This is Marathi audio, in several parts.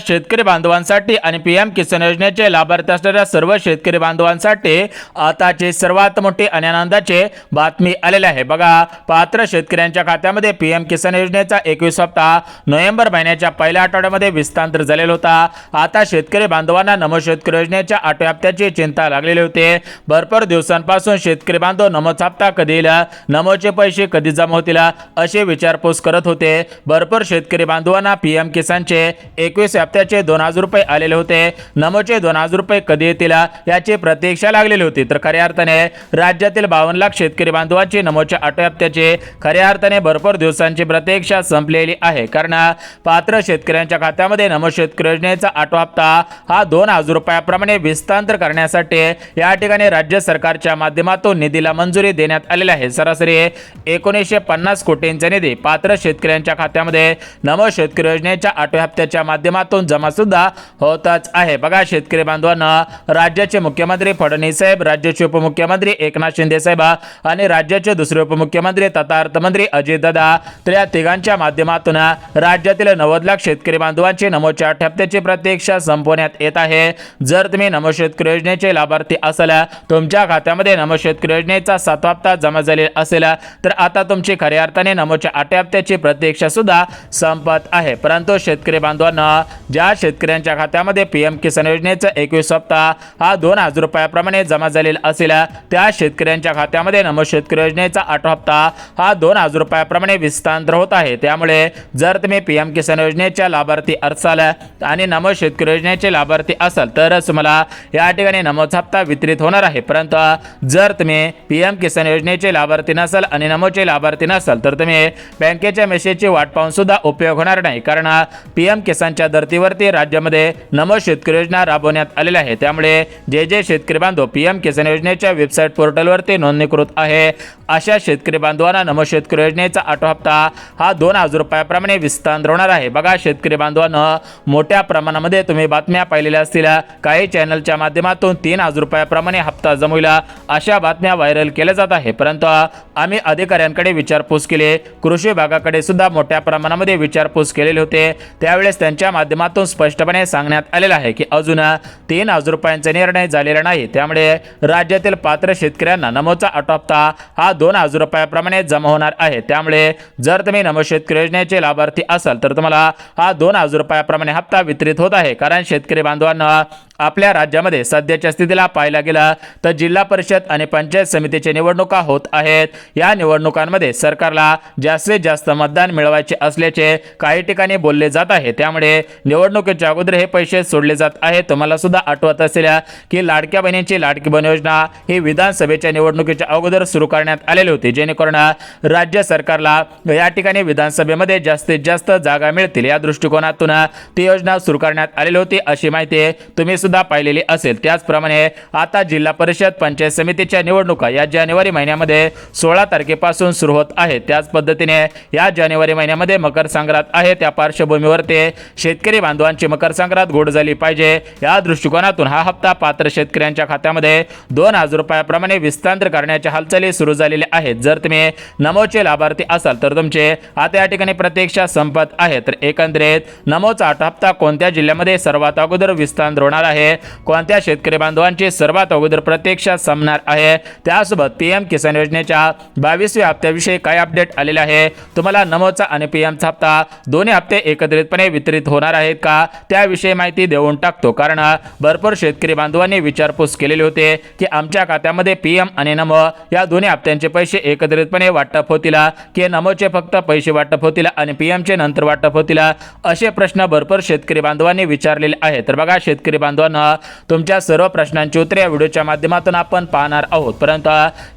शेतकरी बांधवांसाठी आणि पीएम किसान योजनेचे लाभार्थी असणाऱ्या सर्व शेतकरी बांधवांसाठी आताची सर्वात मोठी आणि आनंदाची बातमी आलेली आहे। बघा, पात्र शेतकऱ्यांच्या खात्यामध्ये पीएम किसान योजनेचा 21 हप्ता नोव्हेंबर महिन्याच्या पहिल्या आठवड्यामध्ये विस्तार झालेला होता। आता शेतकरी बांधवांना नमो शेतकरी योजनेच्या 8व्या हप्त्याची चिंता लागलेली होती। भरपूर दिवसांपासून शेतकरी बांधव नमोचा हप्ता कधी येईल, नमोचे पैसे कधी जमा होतील असे विचारपूस करत होते। भरपूर शेतकरी बांधवांना पीएम किसानचे 21 हप्त्याचे 2000 रुपये आलेले होते। नमोचे 2000 रुपये कधी येतील याची प्रतीक्षा लागलेली होती। तर खऱ्या अर्थाने राज्यातील 52 लाख शेतकरी बांधवांची नमोच्या 8व्या हप्त्याची खऱ्या अर्थाने भरपूर दिवसांची प्रतीक्षा संपलेली आहे। कारण पात्र शेतकऱ्यांच्या खात्यामध्ये नमो शेतकरी योजनेचा 8वा हप्ता हा 2000 रुपयाप्रमाणे विस्तार करण्यासाठी या ठिकाणी राज्य सरकारच्या माध्यमातून निधीला मंजुरी देण्यात आलेली आहे। सरासरी 1950 कोटींचा निधी पात्र शेतकऱ्यांच्या खात्यामध्ये नमो शेतकरी योजनेच्या 8व्या हप्त्याच्या माध्यमातून जमा सुद्धा होतच आहे। बघा, शेतकरी बांधवांना राज्याचे मुख्यमंत्री फडणवीस साहेब, राज्याचे उपमुख्यमंत्री एकनाथ शिंदे साहेब आणि राज्याचे दुसरे उपमुख्यमंत्री तथा अर्थमंत्री अजितदादा, तर या तिघांच्या माध्यमातून राज्यातील 90 लाख शेतकरी बांधवांची नमोच्या 8 हप्त्याची प्रतीक्षा संपवण्यात येत आहे। जर तुम्ही नमो शेतकरी योजनेचे लाभार्थी असाल, तुमच्या खात्यामध्ये नमो शेतकरी योजनेचा 7वा हप्ता जमा झालेला असेल, तर आता तुमची खऱ्या अर्थाने नमोच्या 8व्या हप्त्याची प्रतीक्षा सुद्धा संपत आहे। परंतु शेतकरी बांधवांना ज्या शेतकऱ्यांच्या खात्यामध्ये पीएम किसान योजनेचा 21 हप्ता हा 2000 रुपयाप्रमाणे जमा झालेला असेल, त्या शेतकऱ्यांच्या खात्यामध्ये नमो शेतकरी योजनेचा 8वा हप्ता हा 2000 रुपयाप्रमाणे विस्तार होत आहे। त्यामुळे जर तुम्ही पीएम किसान योजनेच्या लाभार्थी असाल आणि नमो शेतकरी योजनेचे लाभार्थी असाल तरच तुम्हाला या ठिकाणी नमोचा हप्ता वितरित होणार आहे। परंतु जर तुम्ही पीएम किसान योजनेचे लाभार्थी नसाल आणि नमोचे लाभार्थी नसाल तर तुम्ही बँकेच्या मेसेजची वाट पाहून सुद्धा उपयोग होणार नाही। कारण पीएम किसानच्या धर्तीवरती राज्यामध्ये नमो शेतकरी योजना राबवण्यात आलेली आहे। त्यामुळे जे शेतकरी बांधव पीएम किसान योजनेच्या वेबसाईट पोर्टलवरती नोंदणीकृत आहे, अशा शेतकरी बांधवांना नमो शेतकरी योजनेचा 8वा हप्ता हा 2000 रुपयाप्रमाणे विस्तार होणार आहे। बघा, शेतकरी बांधवांना मोठ्या प्रमाणामध्ये तुम्ही बातम्या पाहिलेल्या असतील, काही चॅनलच्या माध्यमातून 3000 रुपयाप्रमाणे हप्ता जमविला अशा बातम्या व्हायरल केल्या जात आहे। परंतु आम्ही अधिकाऱ्यांकडे विचारपूस केली, कृषी विभागाकडे सुद्धा मोठ्या प्रमाणामध्ये विचारपूस केलेले होते। त्यावेळेस त्यांच्या माध्यमातून स्पष्टपणे सांगण्यात आलेलं आहे की अजून 3000 रुपयांचा निर्णय झालेला नाही। त्यामुळे राज्यातील पात्र शेतकऱ्यांना नमोचा 8वा हप्ता हा 2000 रुपयाप्रमाणे जमा होणार आहे। त्यामुळे जर तुम्ही नमो शेतकरी योजनेचे लाभार्थी असाल तर तुम्हाला हा 2000 रुपयाप्रमाणे हप्ता वितरित होत आहे। कारण शेतकरी बांधवांना आपल्या राज्यामध्ये सध्याच्या स्थितीला पाहायला गेला तर जिल्हा परिषद आणि पंचायत समितीच्या निवडणुका होत आहेत। या निवडणुकांमध्ये सरकारला जास्तीत जास्त मतदान मिळवायचे असल्याचे काही ठिकाणी बोलले जात आहे। त्यामुळे निवडणुकीच्या अगोदर हे पैसे सोडले जात आहेत। तुम्हाला सुद्धा आठवत असेल की लाडक्या बहिणींची लाडकी बहीण योजना ही विधानसभेच्या निवडणुकीच्या अगोदर सुरू करण्यात आलेली होती, जेणेकरून राज्य सरकारला या ठिकाणी विधानसभेमध्ये जास्तीत जास्त जागा मिळतील या दृष्टिकोनातून ती योजना सुरू करण्यात आलेली होती, अशी माहिती तुम्ही सुद्धा पाहिलेली असेल। त्याचप्रमाणे आता जिल्हा परिषद पंचायत समितीच्या निवडणुका या जानेवारी महिन्यामध्ये 16 तारखेपासून सुरू होत आहेत। त्याच पद्धतीने या जानेवारी महिन्यामध्ये मकर संक्रांत आहे। त्या पार्श्वभूमीवरती शेतकरी बांधवांची मकर संक्रांत गोड झाली पाहिजे या दृष्टिकोनातून हा हप्ता पात्र शेतकऱ्यांच्या खात्यामध्ये 2000 रुपयाप्रमाणे विस्तार करण्याच्या हालचाली सुरू झालेल्या आहेत। जर तुम्ही नमोचे लाभार्थी असाल तर तुमचे आता या ठिकाणी प्रतीक्षा संपत आहे। तर एकंदरीत नमोचा 8 हप्ता कोणत्या जिल्ह्यामध्ये सर्वात अगोदर विस्तार होणार आहे, कोणत्या शेतकरी बांधवांची सर्वात अगोदर प्रतीक्षा संपणार आहे, त्यासोबत पीएम किसान योजनेच्या 22व्या हप्त्याविषयी काय अपडेट आलेले आहे, तुम्हाला नमोचा आणि पीएमचा हप्ता दोन्ही हप्ते एकत्रितपणे वितरित होणार आहेत का, त्याविषयी माहिती देऊन टाकतो। कारण भरपूर शेतकरी बांधवांनी विचारपूस केलेली होते की आमच्या खात्यामध्ये पीएम आणि नमो या दोन्ही हप्त्यांचे पैसे एकत्रितपणे वाटप होतील की नमोचे फक्त पैसे वाटप होतील आणि पीएमचे नंतर वाटप होतील, असे प्रश्न भरपूर शेतकरी बांधवांनी विचारलेले आहेत। तर बघा, शेतकरी बांधवांना तुमच्या सर्व प्रश्नांची उत्तरे या व्हिडिओच्या माध्यमातून आपण पाहणार आहोत। परंतु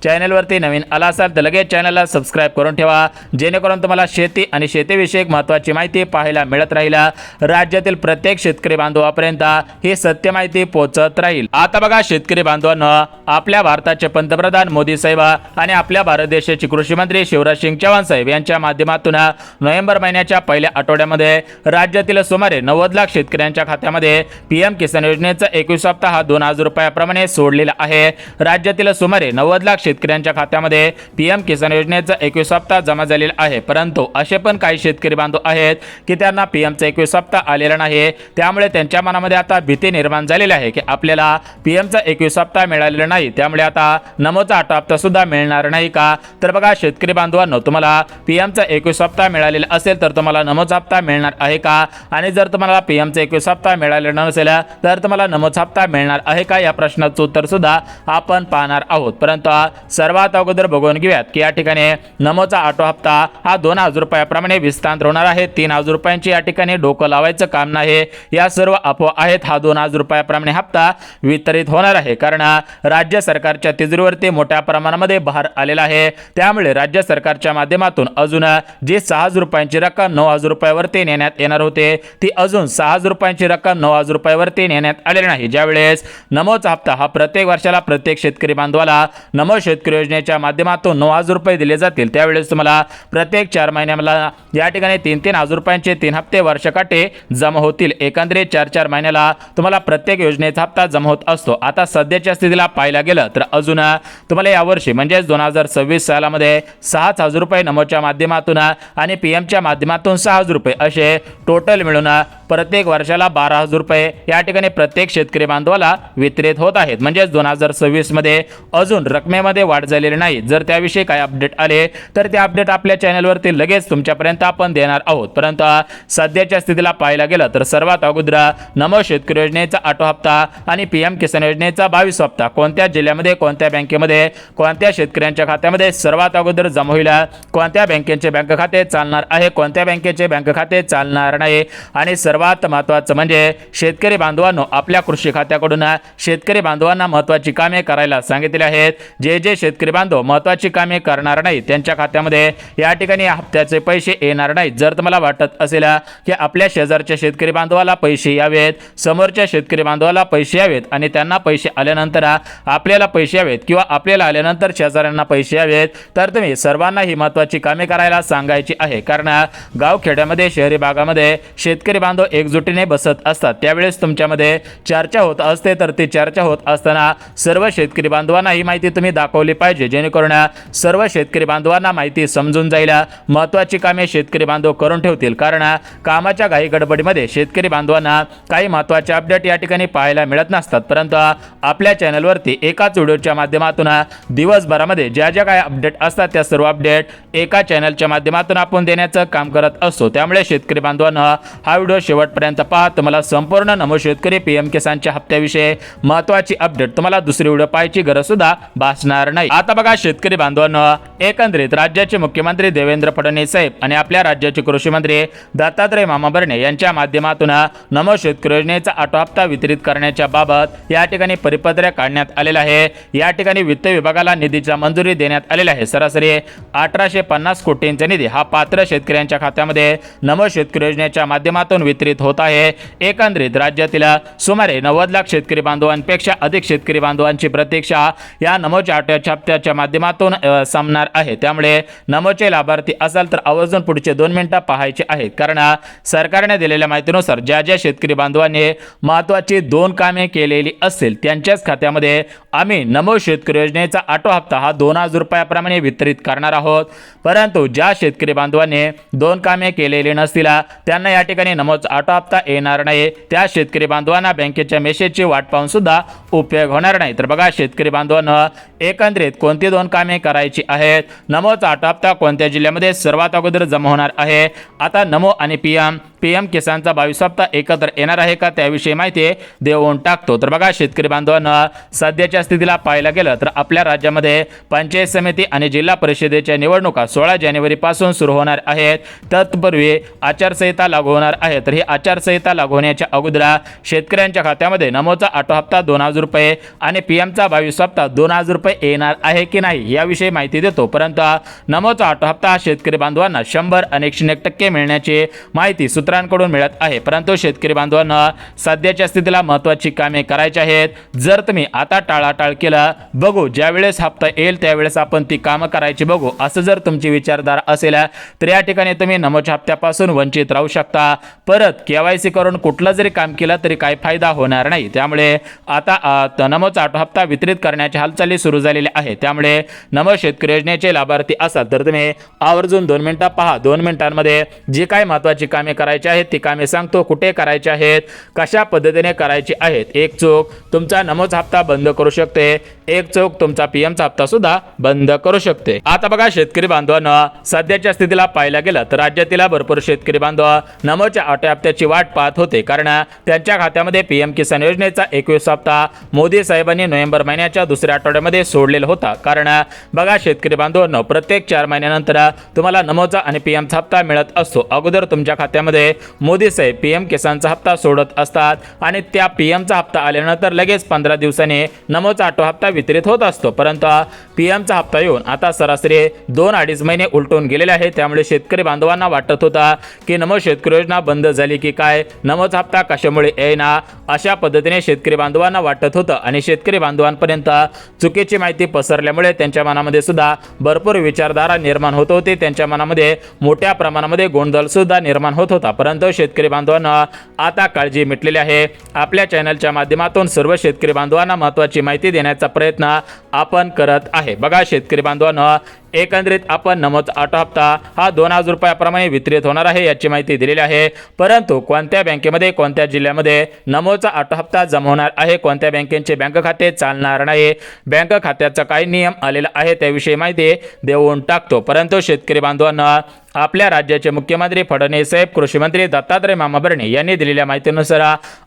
चॅनलवरती नवीन आला असाल तर लगेच चॅनलला सबस्क्राइब करून ठेवा, जेणेकरून तुम्हाला शेती आणि शेतीविषयक महत्त्वाची माहिती पाहायला मिळत राहील। राज्यातील प्रत्येक शेतकरी बांधवापर्यंत ही सत्य माहिती पोहोचत राहील। आता बघा, शेतकरी बांधवांना आपल्या भारताचे पंतप्रधान मोदी साहेब आणि आपल्या भारत देशाचे कृषी मंत्री शिवराज सिंग चौहान साहेब यांच्या माध्यमातून नोव्हेंबर महिन्याच्या पहिल्या आठवड्यामध्ये राज्यातील सुमारे 90 लाख शेतकऱ्यांच्या खात्यामध्ये पीएम किसान योजनेचा 21 हप्ता हा 2,000 रुपयाप्रमाणे सोडलेला आहे। राज्यातील सुमारे 90 लाख शेतकऱ्यांच्या खात्यामध्ये पीएम किसान योजनेचा 21 हप्ता जमा झालेला आहे, परंतु असे पण काही शेतकरी बांधव आहेत की त्यांना पीएमचा 21 हप्ता आलेला नाही। त्यामुळे त्यांच्या मनामध्ये आता भीती निर्माण झालेली आहे की आपल्याला पीएमचा 21 हप्ता मिळालेला नाही, त्यामुळे आता नमोचा 8 हप्ता सुद्धा मिळणार नाही का? तर बघा शेतकरी बांधवांनो, तुम्हाला पीएमचा 21 हप्ता मिळालेला असेल तर तुम्हाला नमोचा हप्ता मिळणार आहे का? आणि जर तुम्हाला पीएमचा 21 हप्ता मिळालेला नसेल तर तुम्हाला नमोचा हप्ता मिळणार आहे का, या प्रश्नाचं उत्तर सुद्धा आपण पाहणार आहोत। परंतु सर्वात अगोदर बघून घेऊयात की या ठिकाणी नमोचा 8 हप्ता हा 2,000 रुपयाप्रमाणे विस्तार होणार आहे। 3,000 रुपयांची या ठिकाणी डोकं लावायचं काम नाही, या सर्व अफवा आहेत। हा 2,000 रुपयाप्रमाणे हप्ता वितरित होणार आहे, कारण राज्य सरकारच्या तिजोरीवरती मोठ्या प्रमाणामध्ये भार आलेला आहे। त्यामुळे राज्य सरकारच्या माध्यमातून अजून जी 6,000 रुपयांची रक्कम 9,000 रुपयावरती नेण्यात येणार होते, ती अजून 6,000 रुपयांची रक्कम 9,000 रुपयावरती नेण्यात आलेली नाही। ज्यावेळेस नमोचा हप्ता हा प्रत्येक वर्षाला प्रत्येक शेतकरी बांधवाला नमो शेतकरी योजनेच्या माध्यमातून 9,000 रुपये दिले जातील, त्यावेळेस तुम्हाला प्रत्येक 4 महिन्याला या ठिकाणी 3,000 रुपयांचे 3 हप्ते वर्षकाटे जमा होतील। एकंदरीत 4 महिन्याला तुम्हाला प्रत्येक योजनेचा हप्ता जमा होत असतो। आता सध्याच्या स्थितीला पाहायला गेलं तर अजून तुम्हाला यावर्षी म्हणजे 2026 सालामध्ये 6,000 रुपये नमोच्या माध्यमातून आणि पीएमच्या माध्यमातून 6,000 रुपये असे टोटल मिळून प्रत्येक वर्षाला 12,000 रुपये या ठिकाणी प्रत्येक शेतकरी बांधवाला वितरित होत आहेत। म्हणजे 2026 मध्ये अजून रकमेमध्ये वाढ झालेली नाही। जर त्याविषयी काही अपडेट आले तर ते अपडेट आपल्या चॅनलवरती लगेच तुमच्यापर्यंत आपण देणार आहोत। परंतु सध्याच्या स्थितीला पाहायला गेलं तर सर्वात अगोदर नमो शेतकरी योजनेचा 8 हप्ता आणि पीएम किसान योजनेचा 22 हप्ता कोणत्या जिल्ह्यामध्ये, कोणत्या बँकेमध्ये, कोणत्या शेतकऱ्यांच्या खात्यामध्ये सर्वात अगोदर जमा होईल, कोणत्या बँकेचे बँक खाते चालणार आहे, कोणत्या बँकेचे बँक खाते चालणार नाही, आणि सर्वात महत्त्वाचं म्हणजे शेतकरी बांधवांनो, आपल्या कृषी खात्याकडून शेतकरी बांधवांना महत्त्वाची कामे करायला सांगितले आहेत। जे शेतकरी बांधव महत्त्वाची कामे करणार नाही त्यांच्या खात्यामध्ये या ठिकाणी हप्त्याचे पैसे येणार नाहीत। जर तुम्हाला वाटत असेल की आपल्या शेजारच्या शेतकरी बांधवाला पैसे यावेत, समोरच्या शेतकरी बांधवाला पैसे यावेत आणि त्यांना पैसे आल्यानंतर आपल्याला पैसे यावेत किंवा आपल्याला आल्यानंतर शेजाऱ्यांना पैसे यावेत, तर तुम्ही सर्वांना ही महत्त्वाची कामे करायला सांगायची आहे। कारण गावखेड्यामध्ये, शहरी भागामध्ये शेतकरी बांधव एकजुटीने बसत असतात, त्यावेळेस तुमच्यामध्ये चर्चा होत असते। तर ती चर्चा होत असताना सर्व शेतकरी बांधवांना ही माहिती तुम्ही दाखवली पाहिजे, जेणेकरून सर्व शेतकरी बांधवांना माहिती समजून जाईल, महत्त्वाची कामे शेतकरी बांधव करून ठेवतील। कारण कामाच्या घाई गडबडीमध्ये शेतकरी बांधवांना काही महत्त्वाचे अपडेट या ठिकाणी पाहायला मिळत नसतात, परंतु आपल्या चॅनलवरती एकाच व्हिडिओच्या माध्यमातून दिवसभरामध्ये ज्या ज्या काही अपडेट असतात त्या सर्व अपडेट एका चॅनलच्या माध्यमातून आपण देण्याचं काम करत असतो। त्यामुळे शेतकरी बांधवांना हा व्हिडिओ शेवटपर्यंत पहा, तुम्हाला संपूर्ण नमो शेतकरी पीएम किसानच्या हप्त्याविषयी महत्त्वाची अपडेट तुम्हाला दुसरी व्हिडिओ पाहायची गरज सुद्धा भासणार नाही। आता बघा शेतकरी बांधवांनो, एकंदरीत राज्याचे मुख्यमंत्री देवेंद्र फडणवीस साहेब आणि आपल्या राज्याचे कृषी मंत्री दत्तात्रय मामा भरणे यांच्या माध्यमातून नमो शेतकरी योजनेचा 8 हप्ता वितरित करण्याच्या बाबत या ठिकाणी परिपत्रक काढण्यात आलेलं आहे। या ठिकाणी वित्त विभागाला निधीची मंजुरी देण्यात आलेली आहे। सरासरी 1,850 कोटींचा निधी हा पात्र शेतकऱ्यांच्या खात्यामध्ये नमो शेतकरी योजनेच्या माध्यमातून वितरित होत आहे। एकंदरीत राज्यातील सुमारे 90 लाख शेतकरी बांधवांपेक्षा अधिक शेतकरी बांधवांची प्रतीक्षा या नमोच्या 8 हप्त्याच्या माध्यमातून संपणार आहे। त्यामुळे नमोचे लाभार्थी असाल तर आवर्जून पुढचे 2 मिनिटं पाहायचे आहेत, कारण सरकारने दिलेल्या माहितीनुसार ज्या ज्या शेतकरी बांधवांनी महत्त्वाची 2 कामे केलेली असतील त्यांच्याच खात्यामध्ये आम्ही नमो शेतकरी योजनेचा 8 हप्ता हा 2,000 रुपयाप्रमाणे वितरित करणार आहोत। परंतु ज्या शेतकरी बांधवांनी 2 कामे केलेली नसतील त्यांना या ठिकाणी नमोचा 8 हप्ता येणार नाही। त्या शेतकरी बांधवांना बँकेच्या मेसेजची वाट पाहून सुद्धा उपयोग होणार नाही। तर बघा शेतकरी बांधवांना एकंदरीत कोणती 2 कामे करायची आहेत, नमोचा 8 हप्ता कोणत्या जिल्ह्यामध्ये सर्वात अगोदर जमा होणार आहे, आता नमो आणि पीएम किसानचा 22 हप्ता एकत्र येणार आहे का, त्याविषयी माहिती देऊन टाकतो। तर बघा शेतकरी बांधवांना सध्याच्या स्थितीला पाहायला गेलं तर आपल्या राज्यामध्ये पंचायत समिती आणि जिल्हा परिषदेच्या निवडणुका 16 जानेवारी पासून सुरू होणार आहेत। तत्पूर्वी आचारसंहिता लागू होणार आहे। तर ही आचारसंहिता लागू होण्याच्या अगोदर शेतकऱ्यांच्या खात्यामध्ये नमोचा 8 हप्ता 2,000 रुपये आणि पीएमचा 22 हप्ता 2,000 रुपये येणार आहे की नाही याविषयी माहिती देतो। परंतु नमोचा ऑटो हप्ता शेतकरी बांधवांना 100 आणि 101% मिळण्याची माहिती सूत्रांकडून मिळत आहे। परंतु शेतकरी बांधवांना सध्याच्या स्थितीला महत्त्वाची कामे करायची आहेत। जर तुम्ही आता टाळाटाळ केला बघू ज्यावेळेस हप्ता येईल त्यावेळेस आपण ती कामं करायची बघू असं जर तुमची विचारधारा असेल तर या ठिकाणी तुम्ही नमोच्या हप्त्यापासून वंचित राहू शकता। परत केवायसी करून कुठलं जरी काम केलं तरी काही फायदा होणार नाही। त्यामुळे आता नमोचा ऑटो हप्ता वितरित करण्याची हालचाली सुरू झालेली आहे। त्यामुळे नमो शेतकरी योजनेचे लाभार्थी असाल तर तुम्ही आवर्जून 2 मिनिटं पहा। 2 मिनिटांमध्ये जी काही महत्त्वाची कामे करायची आहेत ती कामे सांगतो, कुठे करायची आहेत, कशा पद्धतीने करायची आहेत। एक चूक तुमचा नमोचा हप्ता बंद करू शकते, एक चूक तुमचा पीएमचा हप्ता सुद्धा बंद करू शकते। आता बघा शेतकरी बांधवांना सध्याच्या स्थितीला पाहायला गेलं तर राज्यातील भरपूर शेतकरी बांधव नमोच्या ऑटो हप्त्याची वाट पाहत होते, कारण त्यांच्या खात्यामध्ये पीएम किसान योजनेचा 21 हप्ता मोदी साहेबांनी नोव्हेंबर महिन्याच्या दुसऱ्या आठवड्यामध्ये सोडलेला होता। कारण बघा शेतकरी बांधवांना प्रत्येक 4 महिन्यानंतर तुम्हाला नमोचा आणि पीएमचा हप्ता मिळत असतो। अगोदर तुमच्या खात्यामध्ये मोदी साहेब पीएम किसानचा हप्ता सोडत असतात आणि त्या पीएमचा हप्ता आल्यानंतर लगेच 15 दिवसांनी नमोचा ऑटो हप्ता वितरित होत असतो। परंतु पीएमचा हप्ता येऊन आता सरासरी 2-2.5 महिने उलटून गेलेले आहे। त्यामुळे शेतकरी बांधवांना वाटत होता की नमो शेतकरी योजना बंद झाली की काय, नमोचा हप्ता कशामुळे येईना, अशा पद्धतीने शेतकरी बांधवांना वाटत होतं आणि शेतकरी बांधवांपर्यंत चुकीची माहिती पसरल्यामुळे त्यांच्या मनामध्ये सुद्धा भरपूर विचारधारा निर्माण होत होती, त्यांच्या मनामध्ये मोठ्या प्रमाणामध्ये गोंधळ सुद्धा निर्माण होत होता। परंतु शेतकरी बांधवांना आता काळजी मिटलेली आहे। आपल्या चॅनलच्या माध्यमातून सर्व शेतकरी बांधवांना महत्त्वाची माहिती देण्याचा प्रयत्न आपण करत आहे। बघा शेतकरी बांधवांना एकंदरीत आपण नमोचा ऑटो हप्ता हा 2,000 रुपयाप्रमाणे वितरित होणार आहे याची माहिती दिलेली आहे। परंतु कोणत्या बँकेमध्ये कोणत्या जिल्ह्यामध्ये नमोचा ऑटो हप्ता जमा होणार आहे, कोणत्या बँकेचे बँक खाते चालणार नाही, बँक खात्याचा काय नियम आलेला आहे त्याविषयी माहिती देऊन टाकतो। परंतु शेतकरी बांधवांना आपल्या राज्याचे मुख्यमंत्री फडणवीस साहेब, कृषी मंत्री दत्तात्रय मामा भरणे यांनी दिलेल्या माहितीनुसार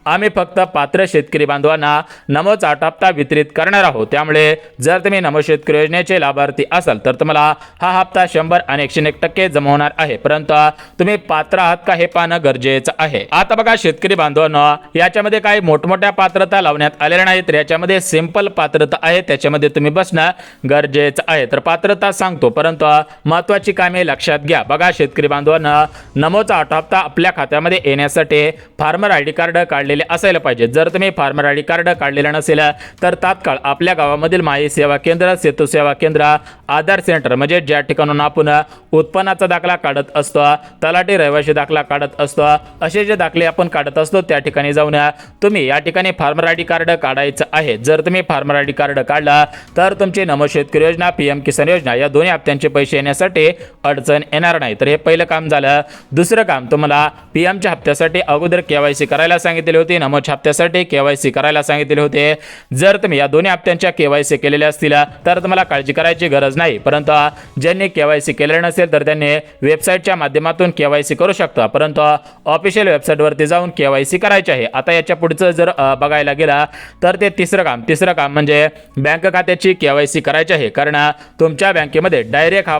आम्ही फक्त पात्र शेतकरी बांधवांना नमोचा ऑटो हप्ता वितरित करणार आहोत। त्यामुळे जर तुम्ही नमो शेतकरी योजनेचे लाभार्थी असाल तर तुम्हाला हा हप्ता 100 आणि 101% जमा होणार आहे। परंतु तुम्ही पात्र आहात का हे पाहणं गरजेचं आहे। आता बघा शेतकरी बांधवांना याच्यामध्ये काही मोठमोठ्या पात्रता लावण्यात आलेल्या नाहीत, तर याच्यामध्ये सिंपल पात्रता आहे, त्याच्यामध्ये तुम्ही बसणं गरजेचं आहे। तर पात्रता सांगतो परंतु महत्त्वाची कामे लक्षात घ्या। बघा शेतकरी बांधवांना नमोचा ऑटो हप्ता आपल्या खात्यामध्ये येण्यासाठी फार्मर आयडी कार्ड काढलेले असायला पाहिजे। जर तुम्ही फार्मर आयडी कार्ड काढलेलं नसेल तर तात्काळ आपल्या गावामधील माई सेवा केंद्र, सेतू सेवा केंद्र, आधार सेंटर म्हणजे ज्या ठिकाणून आपण उत्पन्नाचा दाखला काढत असतो, तलाठी रहिवासी दाखला काढत असतो, असे जे दाखले आपण काढत असतो त्या ठिकाणी जाऊन तुम्ही या ठिकाणी फार्मर आयडी कार्ड काढायचं आहे। जर तुम्ही फार्मर आयडी कार्ड काढला तर तुमची नमो शेतकरी योजना, पीएम किसान योजना या दोन्ही हप्त्यांचे पैसे येण्यासाठी अडचण येणार नाही। तर हे पहिलं काम झालं। दुसरं काम, तुम्हाला पीएमच्या हप्त्यासाठी अगोदर केवायसी करायला सांगितले होते, नमोच्या हप्त्यासाठी केवायसी करायला सांगितले होते। जर तुम्ही या दोन्ही हप्त्यांच्या केवायसी केलेल्या असतील तर तुम्हाला काळजी करायची गरज नाही। परंतु ज्यांनी केवायसी केलेलं नसेल तर त्यांनी वेबसाईटच्या माध्यमातून केवायसी करू शकता, परंतु ऑफिशियल वेबसाईटवरती जाऊन केवायसी करायची आहे। आता याच्या पुढचं जर बघायला गेला तर ते तिसरं काम म्हणजे बँक खात्याची केवायसी करायची आहे। कारण तुमच्या बँकेमध्ये डायरेक्ट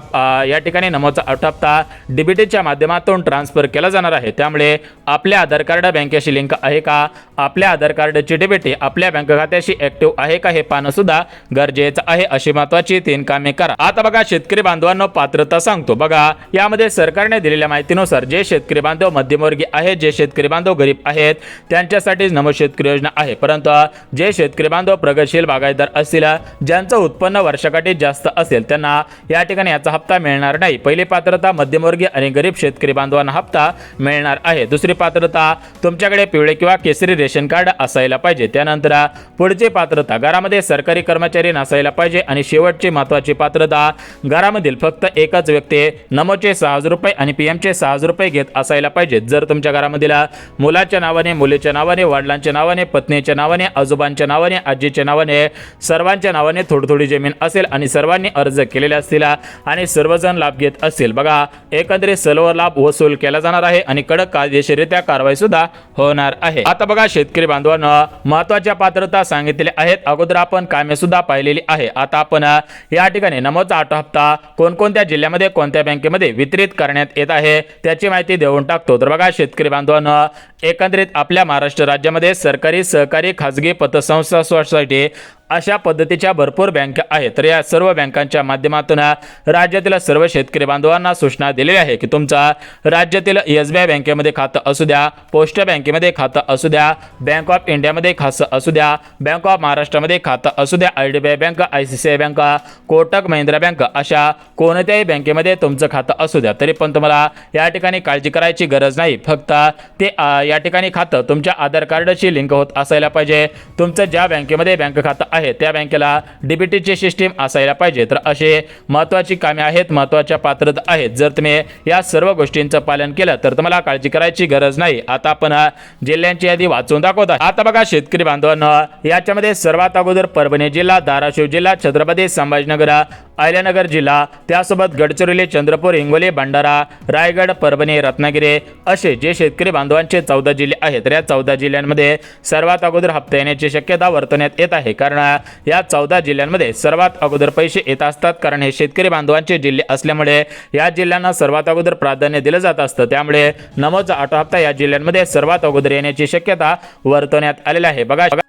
या ठिकाणी नमोचा ऑटो हप्ता डीबीटीच्या माध्यमातून ट्रान्सफर केला जाणार आहे। त्यामुळे आपल्या आधार कार्ड बँकेशी लिंक आहे का, आपल्या आधार कार्डची डीबीटी आपल्या बँक खात्याशी ऍक्टिव्ह आहे का हे पाहणं सुद्धा गरजेचं आहे। अशी महत्त्वाची 3 कामे करा। आता बघा शेतकरी बांधवांना पात्रता सांगतो। बघा यामध्ये सरकारने दिलेल्या माहितीनुसार जे शेतकरी बांधव मध्यमवर्गीय आहेत, जे शेतकरी बांधव गरीब आहेत त्यांच्यासाठी नमो शेतकरी योजना आहे। परंतु जे शेतकरी बांधव प्रगतशील बागायतदार असतील, ज्यांचं उत्पन्न वर्षाकाठी जास्त असेल त्यांना या ठिकाणी याचा हप्ता मिळणार नाही। पहिली पात्रता मध्यमवर्गीय आणि गरीब शेतकरी बांधवांना हप्ता मिळणार आहे। दुसरी पात्रता तुमच्याकडे पिवळे किंवा केसरी रेशन कार्ड असायला पाहिजे। त्यानंतर पुढची पात्रता घरामध्ये सरकारी कर्मचारी नसायला पाहिजे आणि शेवटची महत्त्वाची पात्रता घरामधील फक्त एकच व्यक्ती नमोचे 6,000 रुपये आणि पीएमचे 6,000 रुपये घेत असायला पाहिजे। जर तुमच्या घरामधील मुलाच्या नावाने, मुलीच्या नावाने, वडिलांच्या नावाने, पत्नीच्या नावाने, आजोबांच्या नावाने, आजीच्या नावाने, सर्वांच्या नावाने थोडी थोडी जमीन असेल आणि सर्वांनी अर्ज केलेले असतील आणि सर्वजण लाभ घेत असतील, बघा एकंदरीत सर्व लाभ वसूल केला जाणार आहे आणि कडक कायदेशीररित्या कारवाई सुद्धा होणार आहे। आता बघा शेतकरी बांधवांनो, महत्त्वाच्या पात्रता सांगितलेल्या आहेत, अगोदर आपण कामे सुद्धा पाहिलेली आहे। आता आपण या ठिकाणी नमोचा 8 हप्ता कोणकोणत्या जिल्ह्यामध्ये कोणत्या बँकेमध्ये वितरित करण्यात येत आहे त्याची माहिती देऊन टाकतो। तर बघा शेतकरी बांधवांनो, एकंदरीत आपल्या महाराष्ट्र राज्यामध्ये सरकारी, सहकारी, खाजगी पतसंस्था, सोसायटी अशा पद्धतीच्या भरपूर बँका आहेत। तर या सर्व बँकांच्या माध्यमातून राज्यातील सर्व शेतकरी बांधवांना सूचना दिलेली आहे की तुमचा राज्यातील SBI बँकेमध्ये खातं असू द्या, पोस्ट बँकेमध्ये खातं असू द्या, बँक ऑफ इंडियामध्ये खातं असू द्या, बँक ऑफ महाराष्ट्रामध्ये खातं असू द्या, IDBI bank, ICICI bank, Kotak Mahindra bank अशा कोणत्याही बँकेमध्ये तुमचं खातं असू द्या, तरी पण तुम्हाला या ठिकाणी काळजी करायची गरज नाही। फक्त ते या ठिकाणी खातं तुमच्या आधार कार्डशी लिंक होत असायला पाहिजे। तुमचं ज्या बँकेमध्ये बँक खातं आहे त्या बँकेला DBTची सिस्टीम असायला पाहिजे। तर असे महत्त्वाची कामे आहेत, महत्त्वाच्या पात्रता आहेत। जर तुम्ही या सर्व गोष्टींचं पालन केलं तर तुम्हाला काळजी करायची गरज नाही। आता आपण जिल्ह्यांची यादी वाचून दाखवत आहे। आता बघा शेतकरी बांधवांनो, याच्यामध्ये सर्वात अगोदर परभणी जिल्हा, धाराशिव जिल्हा, छत्रपती संभाजीनगर, अहिल्यानगर जिल्हा, त्यासोबत गडचिरोली, चंद्रपूर, हिंगोली, भंडारा, रायगड, परभणी, रत्नागिरी असे जे शेतकरी बांधवांचे 14 जिल्हे आहेत। तर या 14 जिल्ह्यांमध्ये सर्वात अगोदर हप्ता येण्याची शक्यता वर्तवण्यात येत आहे, कारण या 14 जिल्ह्यांमध्ये सर्वात अगोदर पैसे येत असतात, कारण हे शेतकरी बांधवांचे जिल्हे असल्यामुळे या जिल्ह्यांना सर्वात अगोदर प्राधान्य दिलं जात असतं। त्यामुळे नमोचा 8 हप्ता या जिल्ह्यांमध्ये सर्वात अगोदर येण्याची शक्यता वर्तवण्यात आलेली आहे। बघा